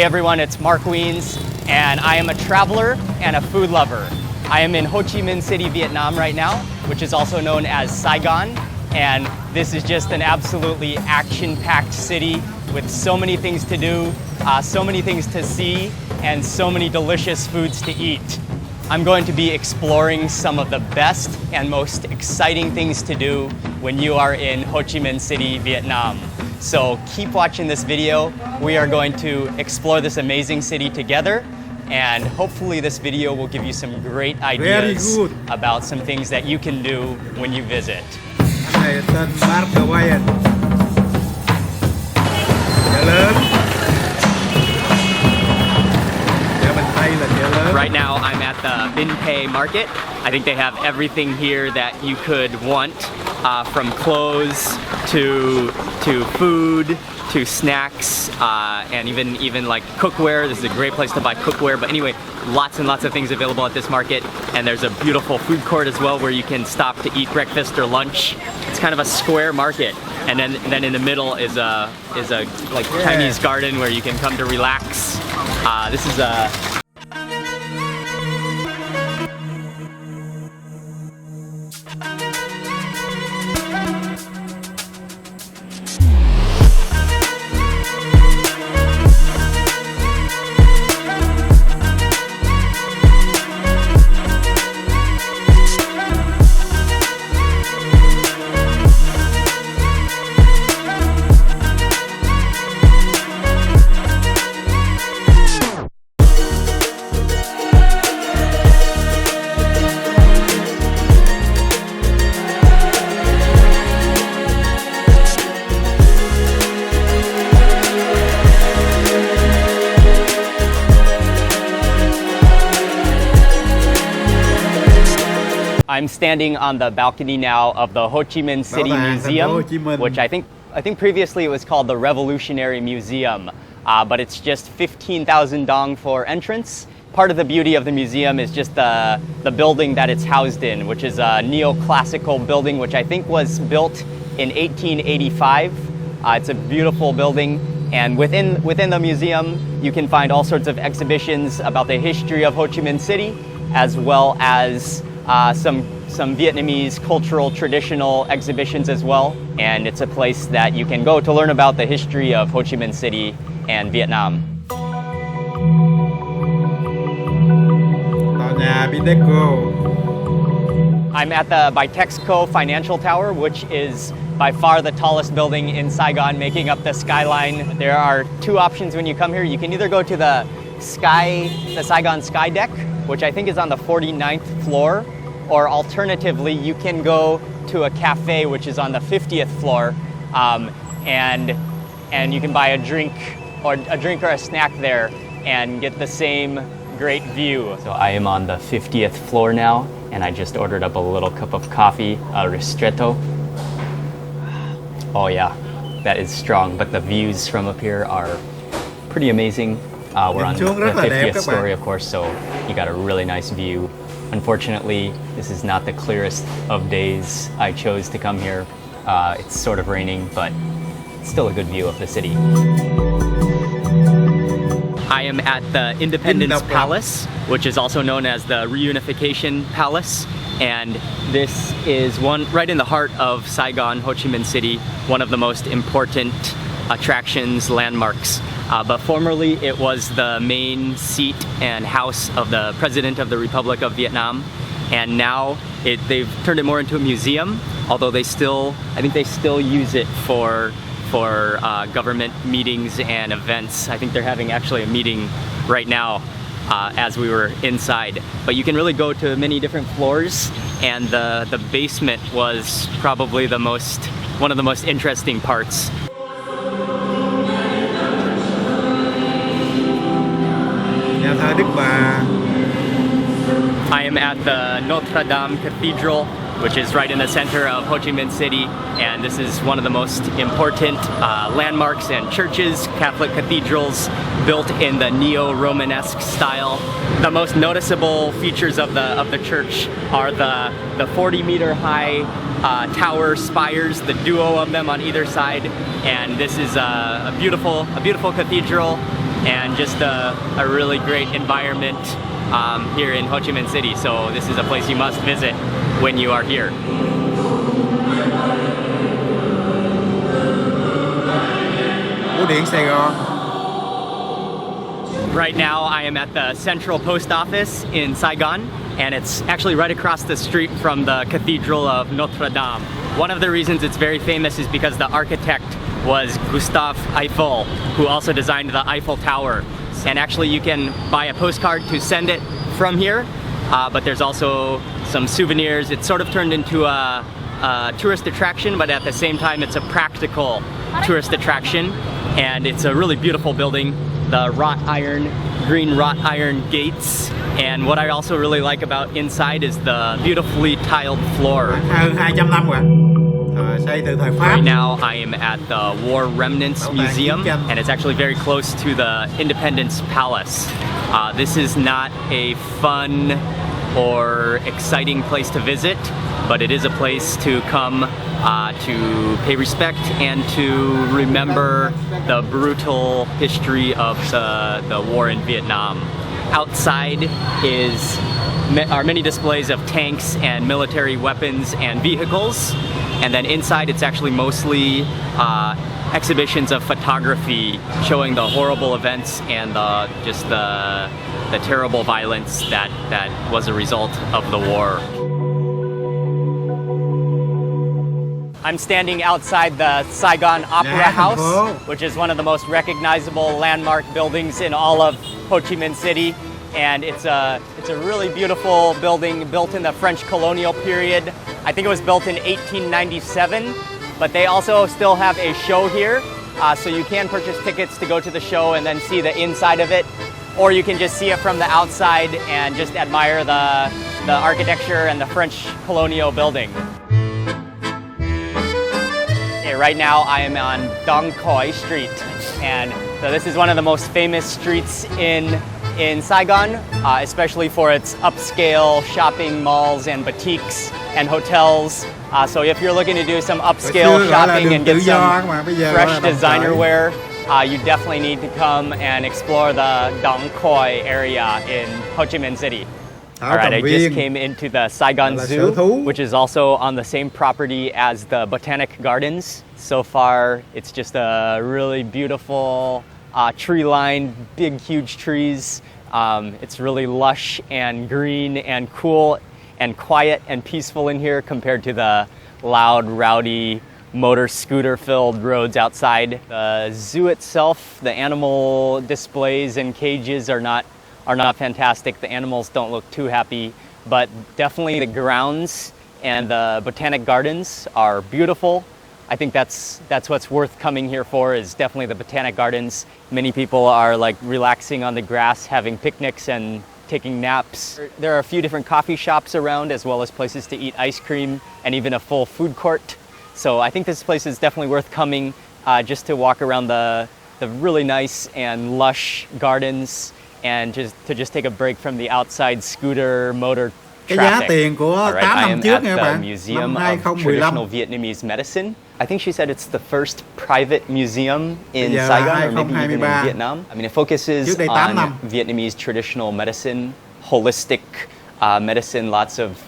Hey everyone, it's Mark Wiens, and I am a traveler and a food lover. I am in Ho Chi Minh City, Vietnam right now, which is also known as Saigon, and this is just an absolutely action-packed city with so many things to do, so many things to see, and so many delicious foods to eat. I'm going to be exploring some of the best and most exciting things to do when you are in Ho Chi Minh City, Vietnam. So keep watching this video. We are going to explore this amazing city together, and hopefully this video will give you some great ideas about some things that you can do when you visit. Right now I'm at the Bin Pei market. I think they have everything here that you could want, from clothes to food to snacks, and even like cookware. This is a great place to buy cookware. But anyway, lots and lots of things available at this market, and there's a beautiful food court as well where you can stop to eat breakfast or lunch. It's kind of a square market, and then in the middle is a like Chinese garden where you can come to relax. This is a I'm standing on the balcony now of the Ho Chi Minh City Museum, which I think previously it was called the Revolutionary Museum, but it's just 15,000 dong for entrance. Part of the beauty of the museum is just the building that it's housed in, which is a neoclassical building, which I think was built in 1885. It's a beautiful building, and within the museum you can find all sorts of exhibitions about the history of Ho Chi Minh City, as well as some Vietnamese cultural traditional exhibitions as well, and it's a place that you can go to learn about the history of Ho Chi Minh City and Vietnam. I'm at the Bitexco Financial Tower, which is by far the tallest building in Saigon, making up the skyline. There are two options when you come here. You can either go to the Saigon Sky Deck, which I think is on the 49th floor, or alternatively you can go to a cafe which is on the 50th floor, and you can buy a drink or a snack there and get the same great view. So I am on the 50th floor now, and I just ordered up a little cup of coffee, a ristretto. Oh yeah, that is strong, but the views from up here are pretty amazing. We're on the 50th story, of course, so you got a really nice view. Unfortunately, this is not the clearest of days I chose to come here. It's sort of raining, but it's still a good view of the city. I am at the Independence Palace, which is also known as the Reunification Palace, and this is one right in the heart of Saigon, Ho Chi Minh City, one of the most important attractions, landmarks. But formerly it was the main seat and house of the President of the Republic of Vietnam, and now they've turned it more into a museum, although I think they still use it for government meetings and events. I think they're having actually a meeting right now as we were inside. But you can really go to many different floors, and the basement was probably one of the most interesting parts. I am at the Notre Dame Cathedral, which is right in the center of Ho Chi Minh City, and this is one of the most important landmarks and churches, Catholic cathedrals built in the neo-Romanesque style. The most noticeable features of the church are the 40-meter high tower spires, the duo of them on either side, and this is a beautiful cathedral. and just a really great environment here in Ho Chi Minh City. So this is a place you must visit when you are here. Bưu điện Sài Gòn. Right now I am at the Central Post Office in Saigon, and it's actually right across the street from the Cathedral of Notre Dame. One of the reasons it's very famous is because the architect was Gustave Eiffel, who also designed the Eiffel Tower. And actually you can buy a postcard to send it from here, but there's also some souvenirs. It's sort of turned into a tourist attraction, but at the same time it's a practical tourist attraction, and it's a really beautiful building. The green wrought iron gates, and what I also really like about inside is the beautifully tiled floor. Hơn 200 năm rồi. Xây từ thời Pháp. Right now I am at the War Remnants Museum, and it's actually very close to the Independence Palace. This is not a fun or exciting place to visit, but it is a place to come to pay respect and to remember the brutal history of the war in Vietnam. Outside are many displays of tanks and military weapons and vehicles, and then inside it's actually mostly exhibitions of photography showing the horrible events and just the terrible violence that was a result of the war. I'm standing outside the Saigon Opera House, which is one of the most recognizable landmark buildings in all of Ho Chi Minh City. And it's a really beautiful building built in the French colonial period. I think it was built in 1897, but they also still have a show here. So you can purchase tickets to go to the show and then see the inside of it, or you can just see it from the outside and just admire the architecture and the French colonial building. Right now I am on Dong Khoi Street, and so this is one of the most famous streets in Saigon, especially for its upscale shopping malls and boutiques and hotels. So if you're looking to do some upscale shopping and get some fresh designer wear, you definitely need to come and explore the Dong Khoi area in Ho Chi Minh City. Alright, I just came into the Saigon Zoo, which is also on the same property as the Botanic Gardens. So far, it's just a really beautiful tree-lined, big, huge trees. It's really lush and green and cool and quiet and peaceful in here compared to the loud, rowdy, motor scooter-filled roads outside. The zoo itself, the animal displays and cages are not fantastic. The animals don't look too happy, but definitely the grounds and the Botanic Gardens are beautiful. I think that's what's worth coming here for, is definitely the Botanic Gardens. Many people are like relaxing on the grass, having picnics and taking naps. There are a few different coffee shops around, as well as places to eat ice cream and even a full food court. So I think this place is definitely worth coming just to walk around the really nice and lush gardens, and just take a break from the outside scooter motor traffic. Alright, I am at the Museum of Traditional Vietnamese Medicine. I think she said it's the first private museum in Saigon, or maybe even in Vietnam. I mean, it focuses on Vietnamese traditional medicine, holistic medicine, lots of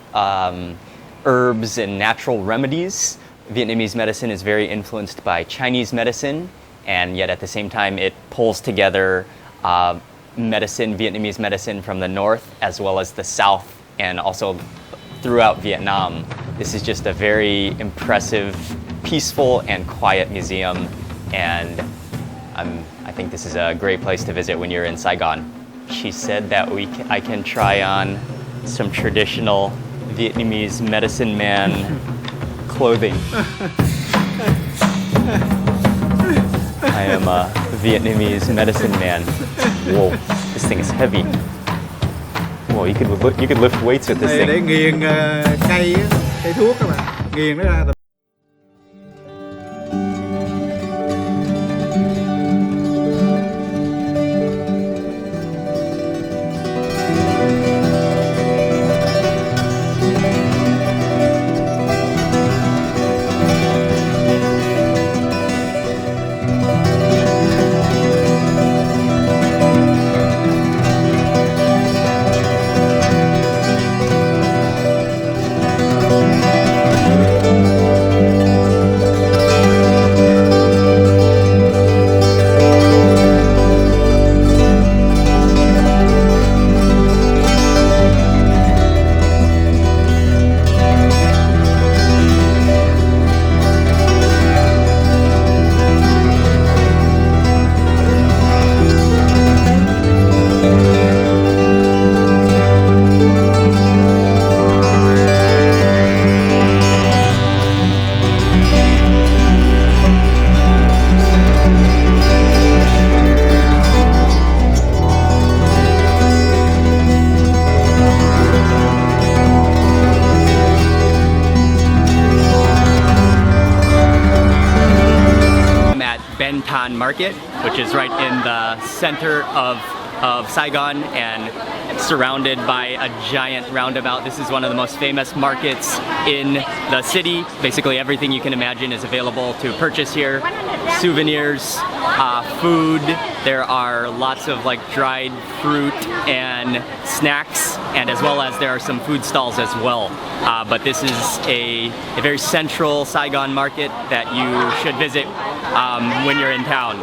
herbs and natural remedies. Vietnamese medicine is very influenced by Chinese medicine, and yet at the same time it pulls together Vietnamese medicine from the north as well as the south, and also throughout Vietnam. This is just a very impressive, peaceful and quiet museum, and I think this is a great place to visit when you're in Saigon. She said that I can try on some traditional Vietnamese medicine man clothing. I am a Vietnamese medicine man. Whoa, this thing is heavy. Whoa, you could lift weights with this thing. Để nghiền cây thuốc các bạn, nghiền nó ra. Tan Market, which is right in the center of Saigon and surrounded by a giant roundabout. This is one of the most famous markets in the city. Basically everything you can imagine is available to purchase here. Souvenirs, food, there are lots of like dried fruit and snacks, and as well as there are some food stalls as well. But this is a very central Saigon market that you should visit when you're in town.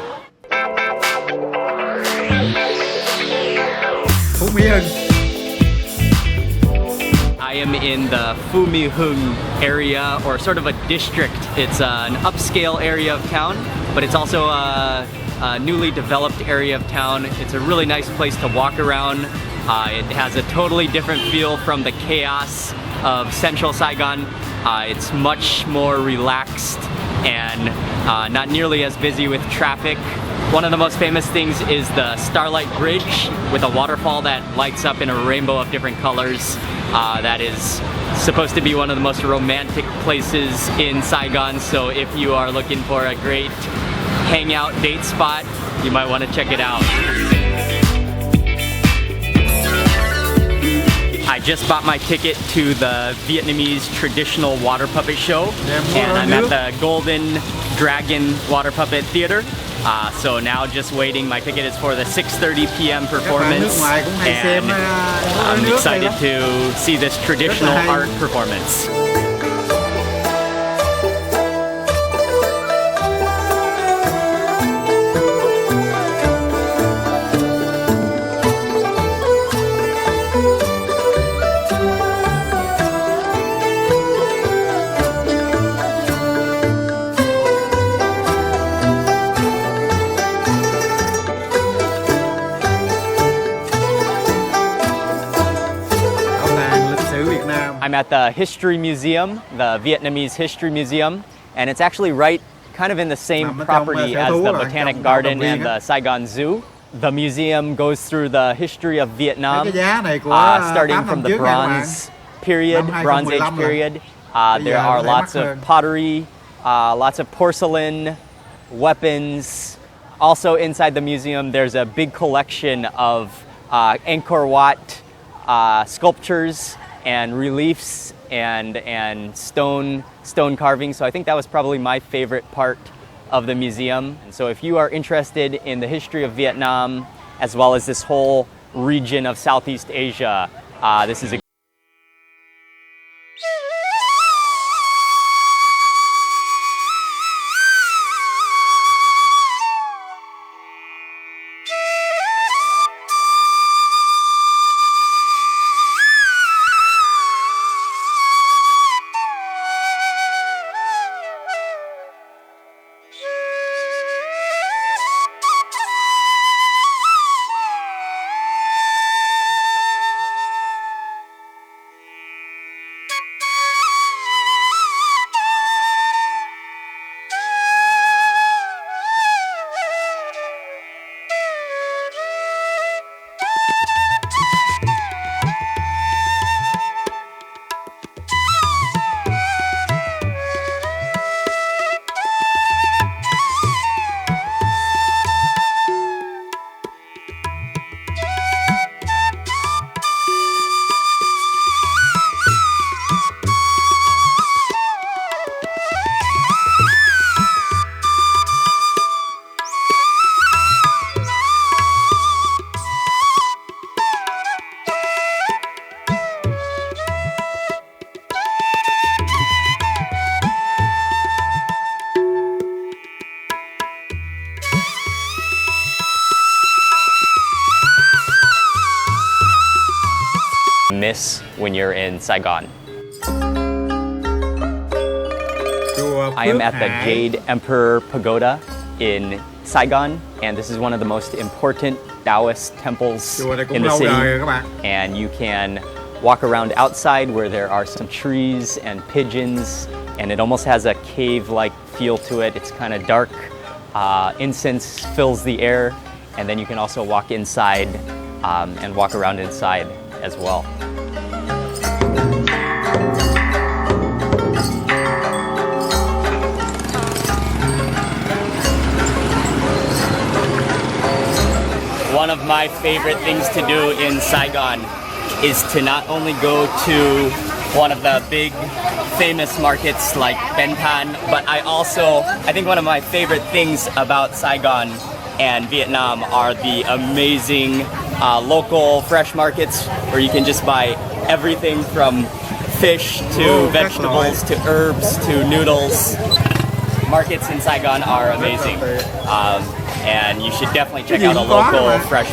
I am in the Phu My Hung area, or sort of a district. It's an upscale area of town, but it's also a newly developed area of town. It's a really nice place to walk around. It has a totally different feel from the chaos of central Saigon. It's much more relaxed and not nearly as busy with traffic. One of the most famous things is the Starlight Bridge with a waterfall that lights up in a rainbow of different colors. That is supposed to be one of the most romantic places in Saigon, so if you are looking for a great hangout date spot, you might want to check it out. I just bought my ticket to the Vietnamese traditional water puppet show, and I'm at the Golden Dragon Water Puppet Theater. So now just waiting. My ticket is for the 6:30 p.m. performance, and I'm excited to see this traditional art performance. I'm at the History Museum, the Vietnamese History Museum, and it's actually right kind of in the same property as the Botanic Garden and the Saigon Zoo. The museum goes through the history of Vietnam, starting from the Bronze period, Bronze Age period. There are lots of pottery, lots of porcelain, weapons. Also inside the museum, there's a big collection of Angkor Wat sculptures and reliefs and stone carving. So I think that was probably my favorite part of the museum. And so if you are interested in the history of Vietnam, as well as this whole region of Southeast Asia, this is a miss when you're in Saigon. I am at the Jade Emperor Pagoda in Saigon, and this is one of the most important Taoist temples in the city. And you can walk around outside where there are some trees and pigeons, and it almost has a cave-like feel to it. It's kind of dark. Incense fills the air, and then you can also walk inside and walk around inside as well. my favorite things to do in Saigon is to not only go to one of the big famous markets like Ben Thanh, but I think one of my favorite things about Saigon and Vietnam are the amazing local fresh markets where you can just buy everything from fish to vegetables to herbs to noodles. Markets in Saigon are amazing, and you should definitely check out a local fresh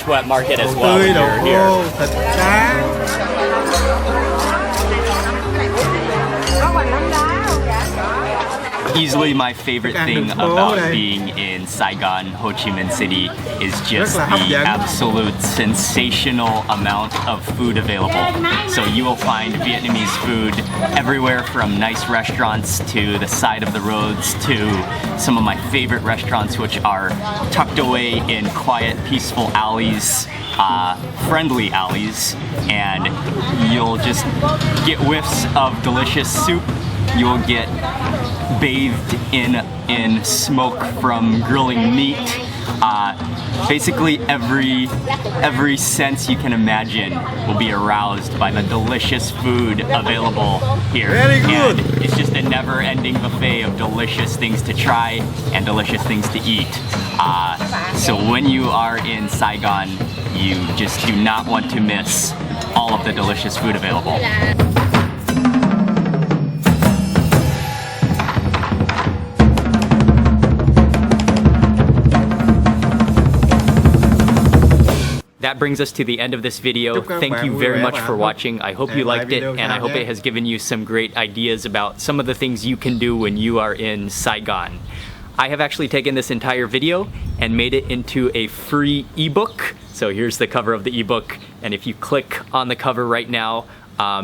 wet market as well if you're here. Thịt cá. Easily my favorite thing about being in Saigon, Ho Chi Minh City is just the absolute sensational amount of food available. So you will find Vietnamese food everywhere, from nice restaurants to the side of the roads to some of my favorite restaurants, which are tucked away in quiet, peaceful alleys, friendly alleys, and you'll just get whiffs of delicious soup. You'll get bathed in smoke from grilling meat. Basically every sense you can imagine will be aroused by the delicious food available here. Very good. And it's just a never-ending buffet of delicious things to try and delicious things to eat. So when you are in Saigon, you just do not want to miss all of the delicious food available. That brings us to the end of this video. Thank you very much for watching. I hope you liked it, and I hope it has given you some great ideas about some of the things you can do when you are in Saigon. I have actually taken this entire video and made it into a free ebook. So here's the cover of the ebook, and if you click on the cover right now,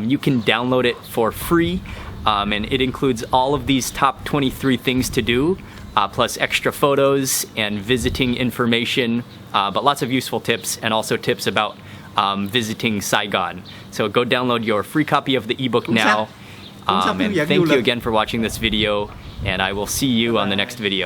you can download it for free, and it includes all of these top 23 things to do, plus extra photos and visiting information, but lots of useful tips, and also tips about visiting Saigon. So go download your free copy of the ebook now, and thank you again for watching this video, and I will see you on the next video.